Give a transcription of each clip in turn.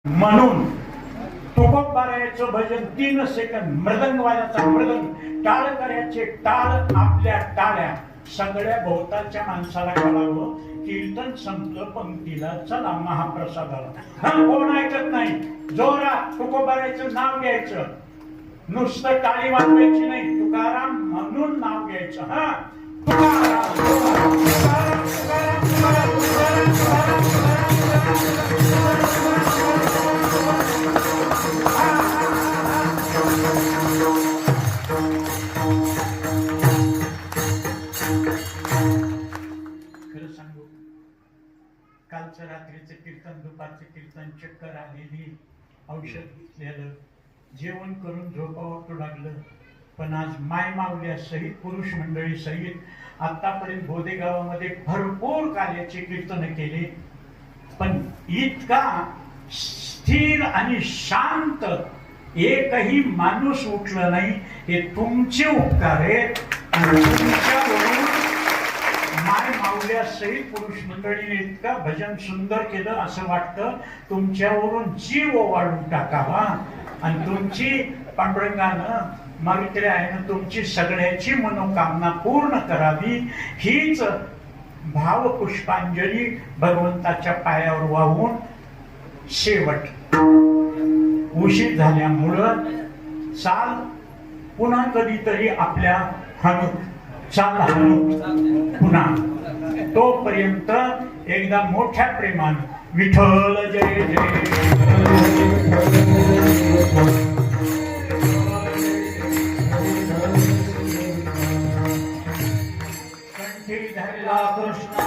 म्हणून तुकोबारायाचं भजन 3 सेकंद, मृदंगवाल्याचा मृदंग, टाळकऱ्याचे टाळ, आपल्या टाळ्या सगळ्या भोवतालच्या माणसाला कळावं. कीर्तन संपलं, पंक्तीला चला महाप्रसादाला. हा, कोण ऐकत नाही. जोरात तुकोबारायाचं नाव घ्यायचं, नुसतं टाळी वाजवायची नाही, तुकाराम म्हणून नाव घ्यायचं. हा, तुकाराम तुकाराम तुकाराम तुकाराम तुकाराम खरं सांगू, कालचं रात्रीचं कीर्तन, दुपारचं कीर्तन, चक्कर आलेली, औषध घेतलेलं, जेवण करून झोपावं लागलं. पण आज माय माऊल्या सहित, पुरुष मंडळी सहित आतापर्यंत बोधे गावामध्ये भरपूर कार्याचे कीर्तन केले. पण इतका स्थिर आणि शांत एकही माणूस उठला नाही. हे तुमचे उपकार आहेत. तुमच्यावरून माय माऊल्या सहित पुरुष मंडळीने इतका भजन सुंदर केलं, असं वाटतं तुमच्यावरून जीव ओवाळून टाकावा. आणि तुमची पांडुरंगानं, मारुतीरायानं तुमची सगळ्याची मनोकामना पूर्ण करावी, हीच भावपुष्पांजली भगवंताच्या पायावर वाहून शेवट. उशीर झाल्यामुळं चाल पुन्हा कधीतरी आपल्या हनु चाल हनु पुन्हा. तोपर्यंत एकदा मोठ्या प्रेमानं विठ्ठल जय जय. कंठी धरला कृष्ण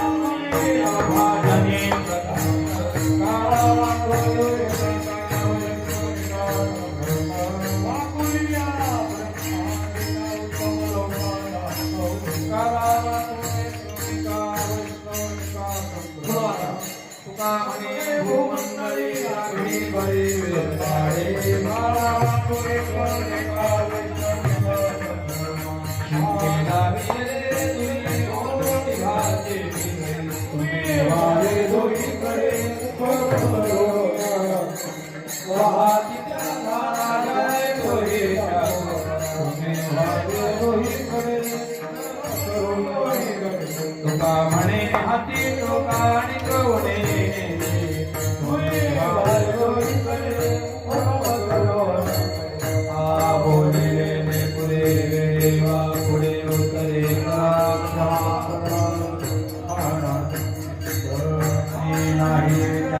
Wow.